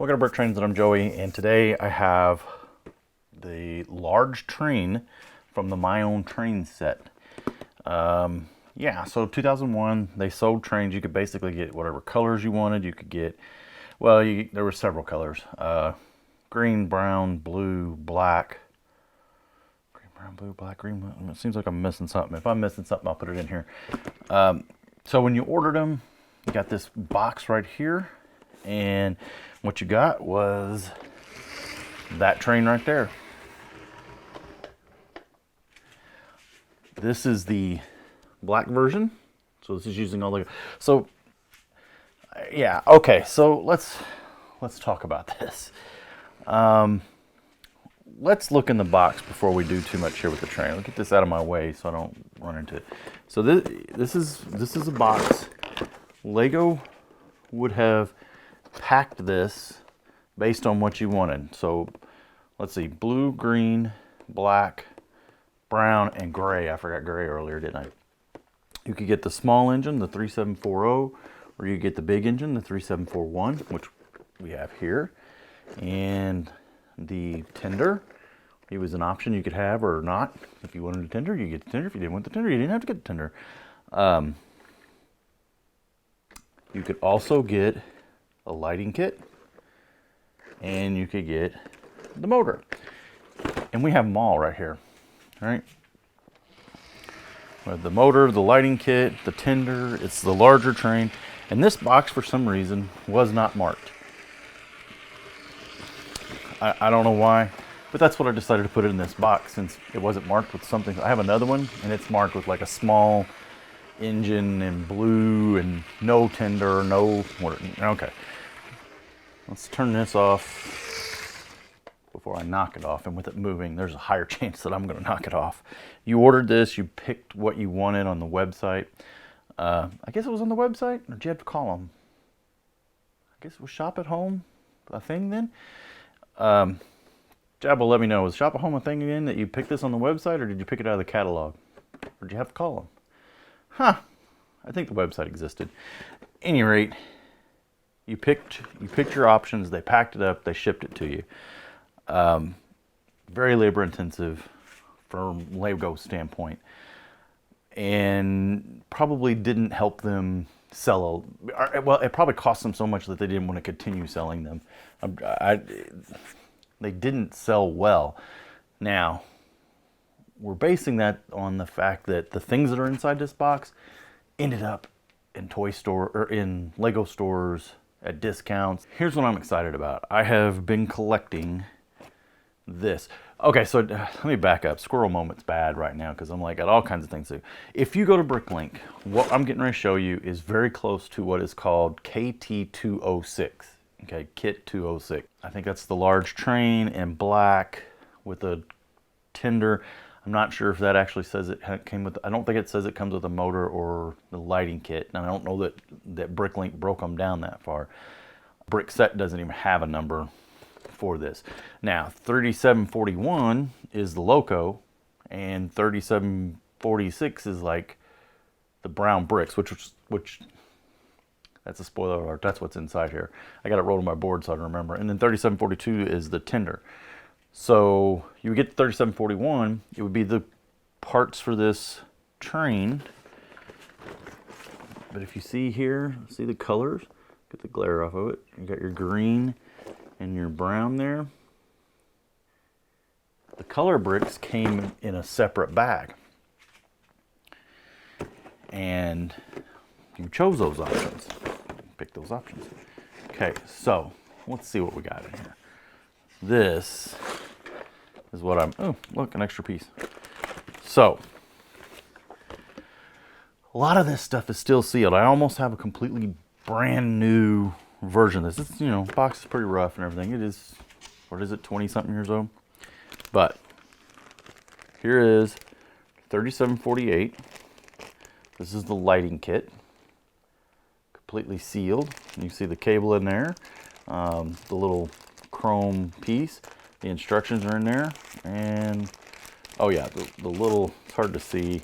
Welcome to BrickTrains, and I'm Joey, and today I have the large train from the My Own Train set. Yeah, so 2001, they sold trains. You could basically get whatever colors you wanted. You could get, well, there were several colors. Green, brown, blue, black. Green, brown, blue, black, green. It seems like I'm missing something. If I'm missing something, I'll put it in here. So when you ordered them, you got this box right here. And what you got was that train right there. This is the black version. So this is using all the, so yeah, okay, so let's talk about this. Let's look in the box before we do too much here with the train. I'll get this out of my way so I don't run into it. So this is a box. Lego would have packed this based on what you wanted. So let's see, blue, green, black, brown, and gray. I forgot gray earlier, didn't I? You could get the small engine, the 3740, or you get the big engine, the 3741, which we have here. And the tender, it was an option you could have or not. If you wanted a tender, you get the tender. If you didn't want the tender, you didn't have to get the tender. You could also get a lighting kit, and you could get the motor. And we have them all right here, all right? We have the motor, the lighting kit, the tender, it's the larger train, and this box for some reason was not marked. I don't know why, but that's what I decided to put it in this box since it wasn't marked with something. I have another one, and it's marked with like a small engine and blue and no tender, no water. Okay. Let's turn this off before I knock it off. And with it moving, there's a higher chance that I'm going to knock it off. You ordered this. You picked what you wanted on the website. I guess it was on the website, or did you have to call them? I guess it was Shop at Home a thing then. Jab will let me know. Was Shop at Home a thing again that you picked this on the website, or did you pick it out of the catalog? Or did you have to call them? Huh. I think the website existed. At any rate, you picked your options, they packed it up, they shipped it to you. Very labor intensive from Lego standpoint, and probably didn't help them sell. Well, it probably cost them so much that they didn't want to continue selling them. They didn't sell well. Now, we're basing that on the fact that the things that are inside this box ended up in toy store or in Lego stores at discounts. Here's what I'm excited about. I have been collecting this. Okay, so let me back up. Squirrel moment's bad right now because I'm like got all kinds of things to do. If you go to BrickLink, what I'm getting ready to show you is very close to what is called KT206. Okay, Kit 206. I think that's the large train in black with a tender. I'm not sure if that actually says it came with, I don't think it says it comes with a motor or the lighting kit. And I don't know that BrickLink broke them down that far. BrickSet doesn't even have a number for this. Now, 3741 is the Loco, and 3746 is like the brown bricks, which that's a spoiler alert. That's what's inside here. I got it rolled on my board so I don't remember. And then 3742 is the tender. So you would get the 3741, it would be the parts for this train. But if you see here, see the colors? Get the glare off of it. You got your green and your brown there. The color bricks came in a separate bag. And you chose those options. Pick those options. Okay, so let's see what we got in here. This is what oh, look, an extra piece. So, a lot of this stuff is still sealed. I almost have a completely brand new version of this. It's, box is pretty rough and everything. It is, what is it, 20-something years old? But, here is 3748. This is the lighting kit. Completely sealed. You see the cable in there. The little chrome piece. The instructions are in there, and oh yeah, the little, it's hard to see.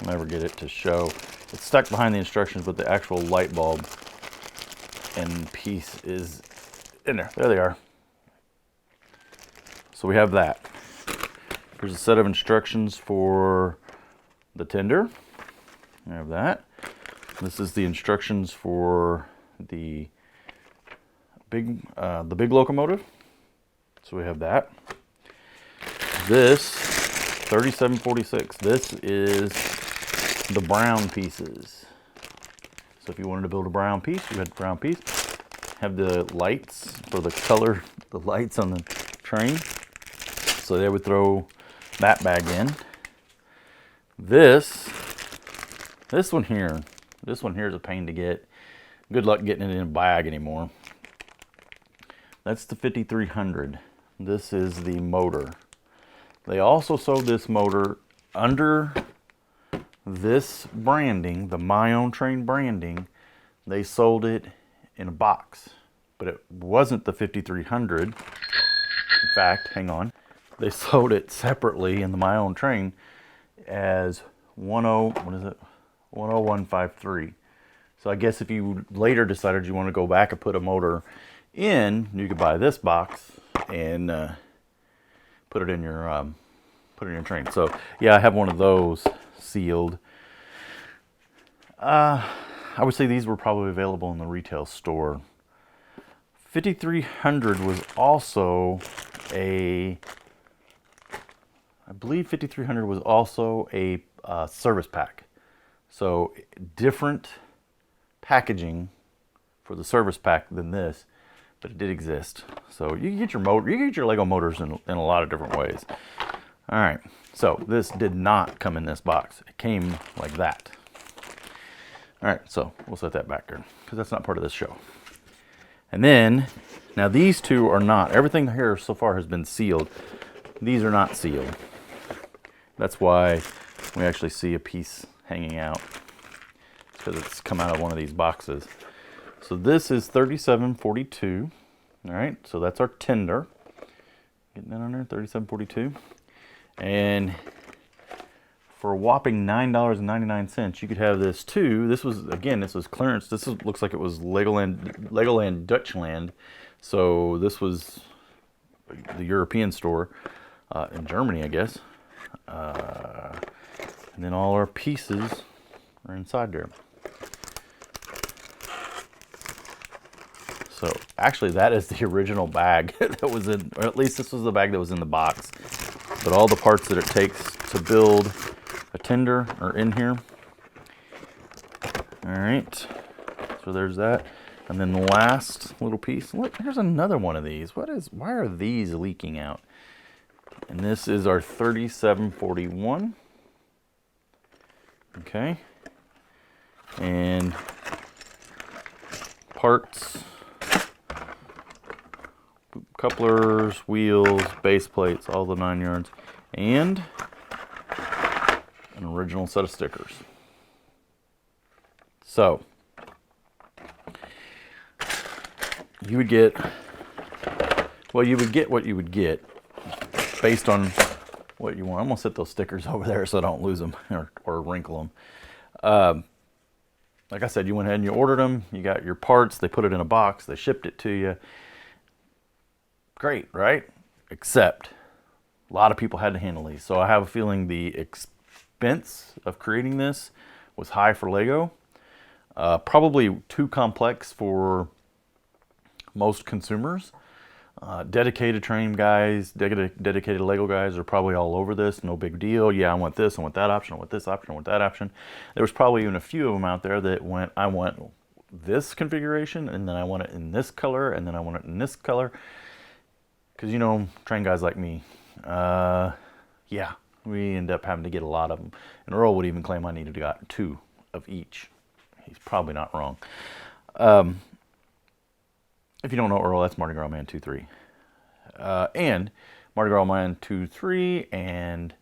I'll never get it to show. It's stuck behind the instructions, but the actual light bulb and piece is in there. There they are. So we have that. Here's a set of instructions for the tender. We have that. This is the instructions for the big locomotive. So we have that. This 3746. This is the brown pieces. So if you wanted to build a brown piece, you had a brown piece. Have the lights for the color, the lights on the train. So they would throw that bag in. This one here is a pain to get. Good luck getting it in a bag anymore. That's the 5300. This is the motor. They also sold this motor under this branding, the My Own Train branding. They sold it in a box, but it wasn't the 5300. In fact, hang on. They sold it separately in the My Own Train as 10153. So I guess if you later decided you want to go back and put a motor in, you could buy this box and put it in your train. So yeah, I have one of those sealed. I would say these were probably available in the retail store. 5300 was also I believe 5300 was also a service pack. So different packaging for the service pack than this, but it did exist. So you can get your motor, you can get your Lego motors in a lot of different ways. All right, so this did not come in this box. It came like that. All right, so we'll set that back there because that's not part of this show. And then, now these two are not, everything here so far has been sealed. These are not sealed. That's why we actually see a piece hanging out, because it's come out of one of these boxes. So this is 3742. All right, so that's our tender. Getting that on there, 3742. And for a whopping $9.99, you could have this too. This was clearance. This looks like it was Legoland Dutchland. So this was the European store in Germany, I guess. And then all our pieces are inside there. So actually that is the original bag that was in, or at least this was the bag that was in the box. But all the parts that it takes to build a tender are in here. All right, so there's that. And then the last little piece, look, here's another one of these. Why are these leaking out? And this is our 3741. Okay. And parts, couplers, wheels, base plates, all the 9 yards, and an original set of stickers. So you would get, well, you would get what you would get based on what you want. I'm gonna set those stickers over there so I don't lose them or wrinkle them. Like I said, you went ahead and you ordered them, you got your parts, they put it in a box, they shipped it to you. Great, right? Except a lot of people had to handle these. So I have a feeling the expense of creating this was high for Lego. Probably too complex for most consumers. Dedicated train guys, dedicated Lego guys are probably all over this. No big deal. Yeah, I want this, I want that option, I want this option, I want that option. There was probably even a few of them out there that went, I want this configuration, and then I want it in this color, and then I want it in this color. Because, you know, train guys like me, yeah, we end up having to get a lot of them. And Earl would even claim I needed to got 2 of each. He's probably not wrong. If you don't know Earl, that's Mardi Gras Man 2-3. And Mardi Gras Man 2-3 and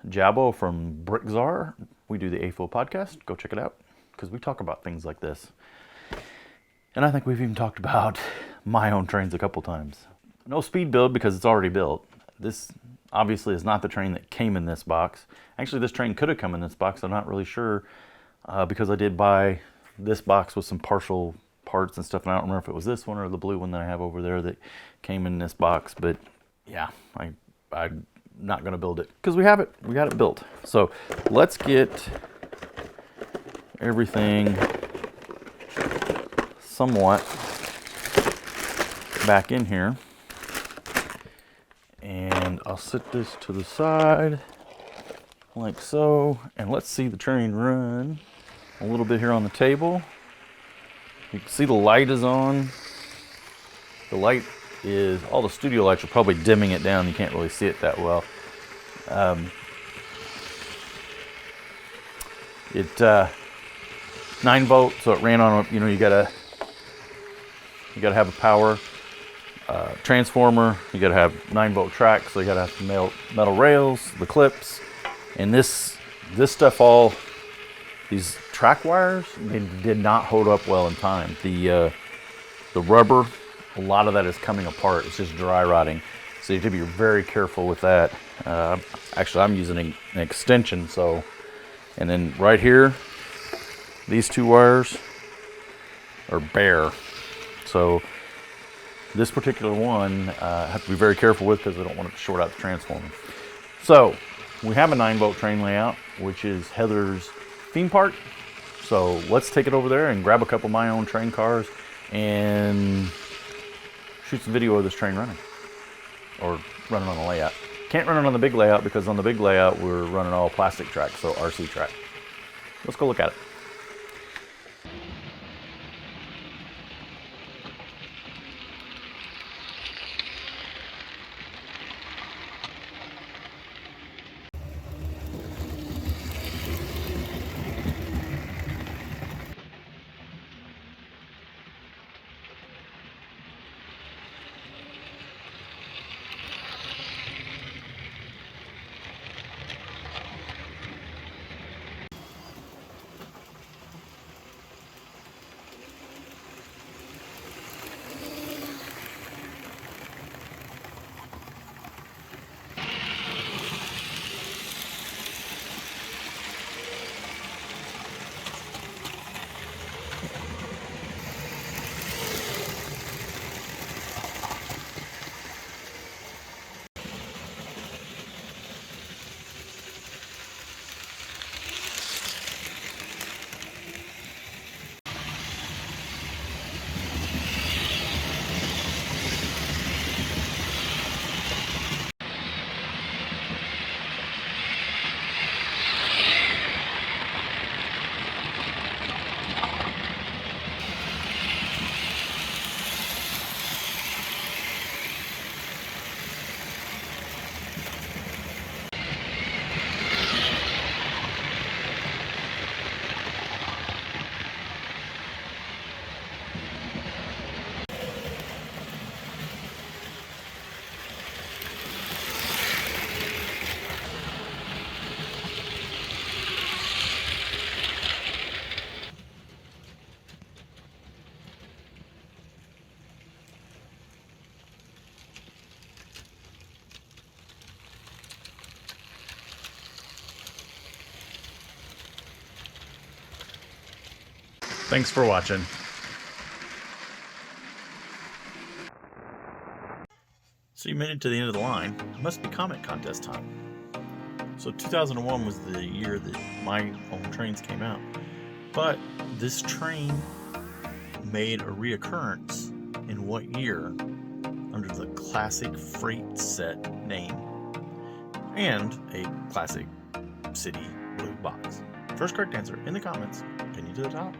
Jabbo from BrickTrains. We do the AFO podcast. Go check it out, because we talk about things like this. And I think we've even talked about My Own Trains a couple times. No speed build because it's already built. This obviously is not the train that came in this box. Actually, this train could have come in this box. I'm not really sure, because I did buy this box with some partial parts and stuff, and I don't remember if it was this one or the blue one that I have over there that came in this box, but yeah, I'm not going to build it because we got it built. So let's get everything somewhat back in here, and I'll set this to the side like so, and let's see the train run a little bit here on the table. You can see the light is on. The light is, all the studio lights are probably dimming it down. You can't really see it that well. It 9 volt, so it ran on, you know, you gotta have a power transformer. You gotta have 9 volt track, so you gotta have the metal rails, the clips, and this stuff, all these track wires, they did not hold up well in time. The rubber, a lot of that is coming apart. It's just dry rotting, so you have to be very careful with that. Actually, I'm using an extension, so, and then right here, these 2 wires are bare. So this particular one, I have to be very careful with because I don't want it to short out the transformer. So we have a 9 volt train layout, which is Heather's theme park. So let's take it over there and grab a couple of my own train cars and shoot some video of this train running, or running on the layout. Can't run it on the big layout because on the big layout we're running all plastic track, so RC track. Let's go look at it. Thanks for watching. So you made it to the end of the line. It must be comment contest time. So 2001 was the year that my own trains came out. But this train made a reoccurrence in what year under the Classic Freight Set name and a Classic City blue box? First correct answer in the comments, pin you to the top.